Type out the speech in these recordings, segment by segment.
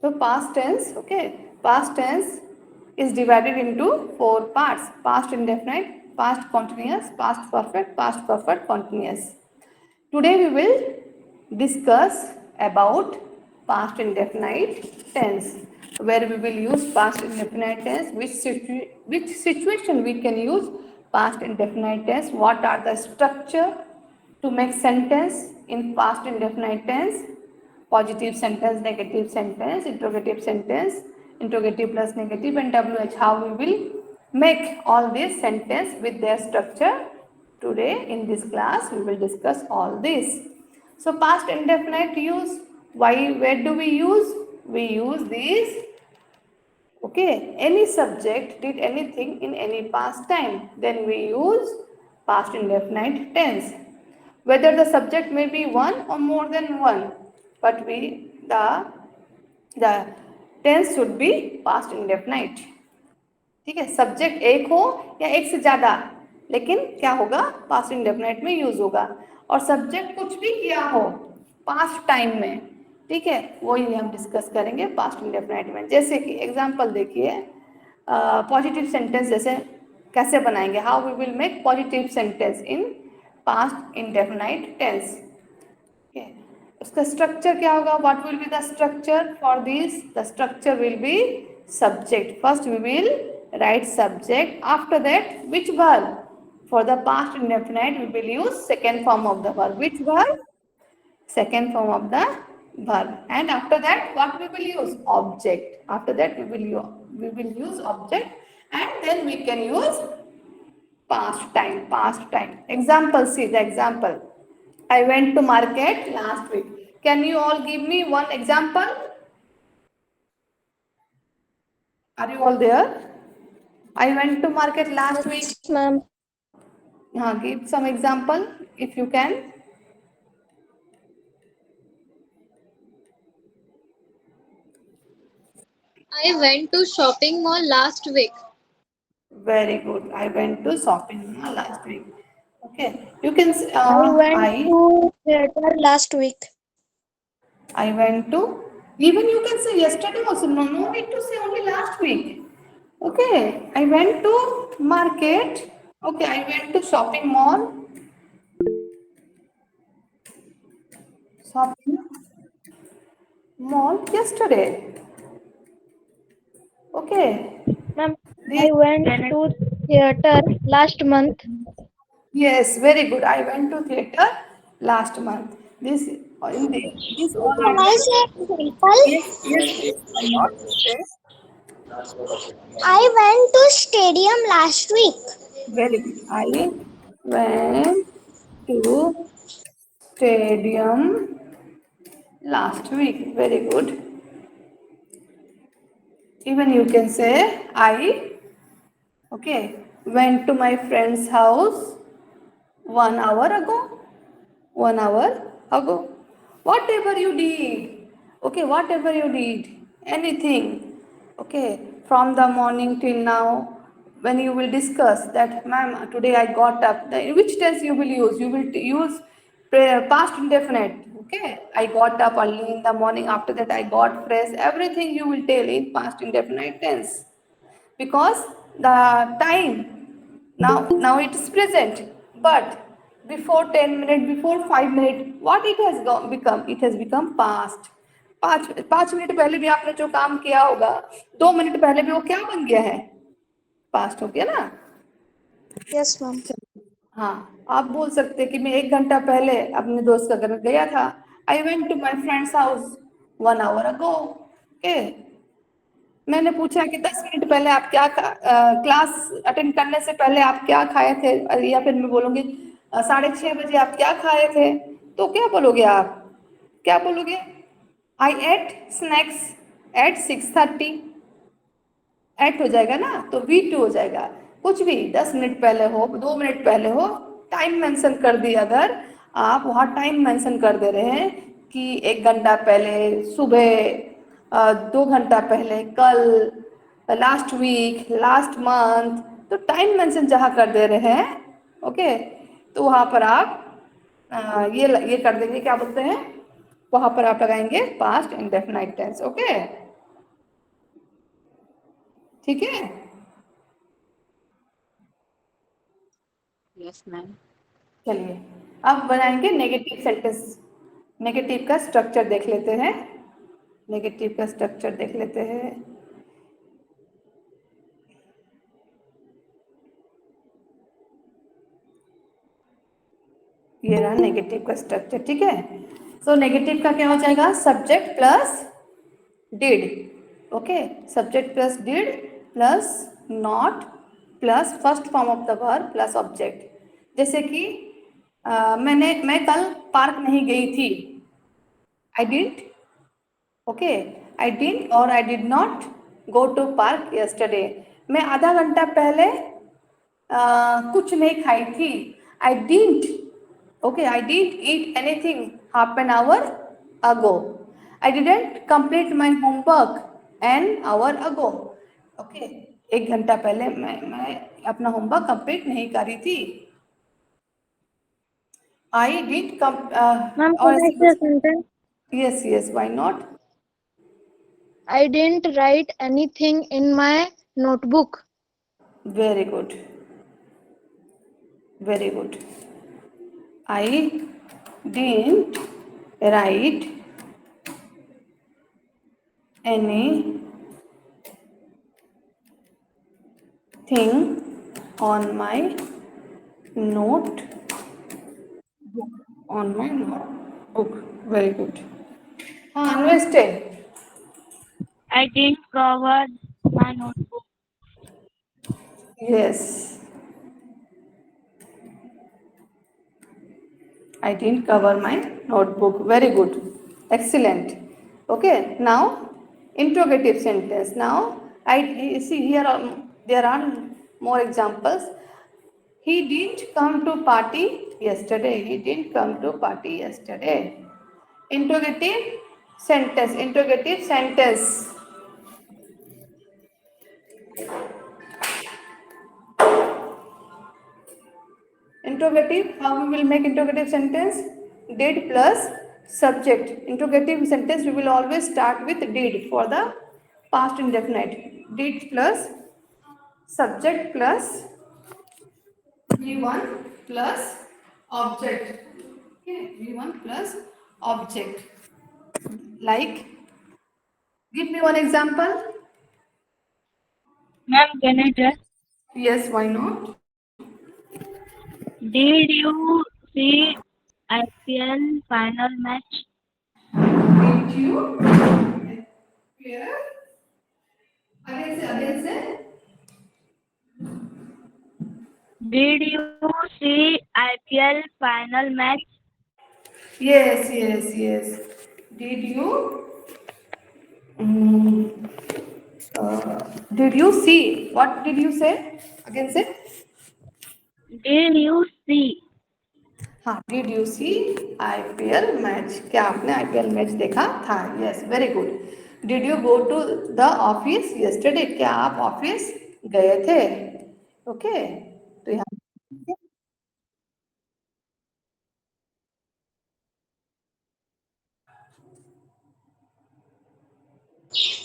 So past tense, okay, past tense is divided into four parts: past indefinite, past continuous, past perfect continuous. Today we will discuss about past indefinite tense, where we will use past indefinite tense, which situation we can use past indefinite tense, what are the structure to make sentence in past indefinite tense, positive sentence, negative sentence, interrogative plus negative, and WH, how we will make all this sentence with their structure. Today in this class we will discuss all this. So past indefinite use, where do we use? We use this, okay, any subject did anything in any past time, then we use past indefinite tense. Whether the subject may be one or more than one, but the tense should be past indefinite. ठीक है, subject एक हो या एक से ज्यादा, लेकिन क्या होगा, पास्ट इंडेफिनाइट में यूज होगा। और सब्जेक्ट कुछ भी किया हो पास्ट टाइम में, ठीक है, वही हम डिस्कस करेंगे पास्ट इंडेफिनाइट में। जैसे कि एग्जांपल देखिए, पॉजिटिव सेंटेंस जैसे कैसे बनाएंगे, how we will make positive sentence in past indefinite tense. Okay. उसका स्ट्रक्चर क्या होगा, what will be the structure for this, the structure will be subject, first we will write subject, after that which verb, for the past indefinite we will use second form of the verb, which verb, second form of the verb, and after that what we will use, object, after that we will use object, and then we can use past time. Example, see the example, I went to market last week. Can you all give me one example? Are you all there? I went to market last week. Yes, ma'am. Give some example if you can. I went to shopping mall last week. Very good. I went to shopping mall last week. Okay. You can. I went to theater last week. I went to. Even you can say yesterday also. No, no need to say only last week. Okay. I went to market. Okay. I went to shopping mall. Shopping mall yesterday. Okay. Ma'am, This, I went to theater last month. yes, very good. I went to theater last month. This in this all Can are I the, say example? yes, please. Why not? Yes. I went to stadium last week. Very good. I went to stadium last week. Very good. Even you can say I, okay, went to my friend's house 1 hour ago. 1 hour ago. Whatever you did, okay, whatever you did, anything, okay, from the morning till now, when you will discuss that, ma'am, today I got up, which tense you will use? You will use past indefinite, okay. I got up early in the morning, after that I got fresh, everything you will tell in past indefinite tense, because the time now it is present, but before 10 minutes, before 5 minutes, what it has become, it has become past। पाँच minute पहले भी आपने जो काम किया होगा, 2 minute पहले भी वो क्या बन गया है, पास्ट हो गया ना। Yes, ma'am. हाँ, आप बोल सकते हैं कि मैं 1 घंटा पहले अपने दोस्त का घर गया था, I went to my friend's house 1 hour ago। Okay, मैंने पूछा कि 10 मिनट पहले आप क्या क्लास अटेंड करने से पहले आप क्या खाए थे, या फिर मैं बोलूँगी 6:30 बजे आप क्या खाए थे, तो क्या बोलोगे आप, क्या बोलोगे, आई एट स्नैक्स एट 6:30, एट हो जाएगा ना, तो V2 हो जाएगा। कुछ भी 10 मिनट पहले हो, 2 मिनट पहले हो, टाइम मेंशन कर दिया, अगर आप वहाँ टाइम मेंशन कर दे रहे हैं कि 1 घंटा पहले, सुबह 2 घंटा पहले, कल, लास्ट वीक, लास्ट मंथ, तो टाइम मेंशन जहाँ कर दे रहे हैं, ओके, तो वहाँ पर आप ये कर देंगे, क्या बोलते हैं, वहाँ पर आप लगाएंगे पास्ट इंडेफिनाइट टेंस। ओके, ठीक है। Yes, ma'am. चलिए अब बनाएंगे नेगेटिव सेंटेंस। नेगेटिव का स्ट्रक्चर देख लेते हैं। नेगेटिव का स्ट्रक्चर देख लेते हैं। ये रहा नेगेटिव का स्ट्रक्चर, ठीक है। सो नेगेटिव का क्या हो जाएगा, subject plus did. Okay, subject plus did plus not plus first form of the verb plus object. जैसे कि मैं कल पार्क नहीं गई थी। I didn't, okay, I didn't और I did not go to park yesterday. मैं आधा घंटा पहले कुछ नहीं खाई थी। I didn't, okay, I didn't eat anything half an hour ago. I didn't complete my homework an hour ago. Okay, एक घंटा पहले मैं अपना होमवर्क कंप्लीट नहीं करी थी। आई डिड कम Ma'am, और can I ऐसे say a कुछ। sentence? Yes yes, why not. I didn't write anything in my notebook. Very good, very good. I didn't write anything on my note on my notebook. Very good. हाँ, understand. I didn't cover my notebook. Yes, I didn't cover my notebook. Very good. Excellent. Okay, now interrogative sentence. Now I see here there are more examples. He didn't come to party yesterday. He didn't come to party yesterday. Interrogative sentence. Interrogative sentence. Interrogative. How we will make interrogative sentence? Did plus subject. Interrogative sentence we will always start with did for the past indefinite. Did plus subject plus V1 plus object. Okay, V1 plus object. Like, give me one example. Ma'am, can I tell? Yes, why not? Did you see IPL final match? Did you hear? Again say. Did you see IPL final match? Yes, yes, yes. Did you? mm, did you see? What did you say? Again say. Did you see? हाँ, did you see IPL match? क्या आपने IPL match देखा था? Yes, very good. Did you go to the office yesterday? क्या आप office गए थे? Okay, तो यहाँ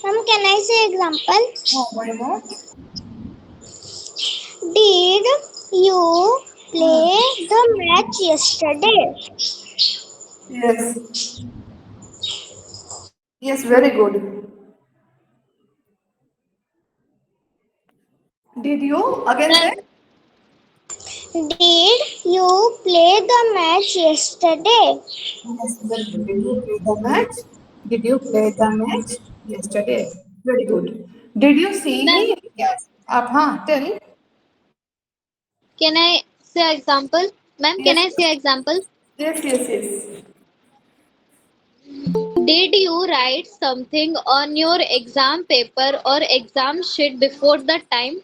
Ma'am, can I say example? हाँ, why not? Did you play the match yesterday? Yes, yes, very good. Did you again say? Did you play the match yesterday? Yes, very good. Did you play the match? Did you play the match yesterday? Very good. Did you Ma'am, see? Yes. आप हाँ, tell. can I say example? Ma'am, can Yes, I say example? yes, yes, yes. Did you write something on your exam paper or exam sheet before the time?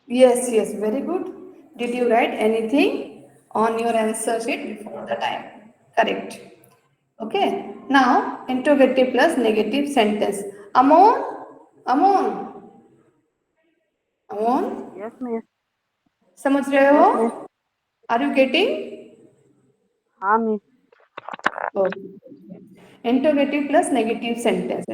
Yes, yes, very good. Did you write anything on your answer sheet before the time? Correct. Okay. Now, interrogative plus negative sentence. Amon, Amon, Amon, Yes, miss. समझ रहे हो? Yes, miss. Are you getting? हाँ, miss. Okay. Interrogative plus negative sentence.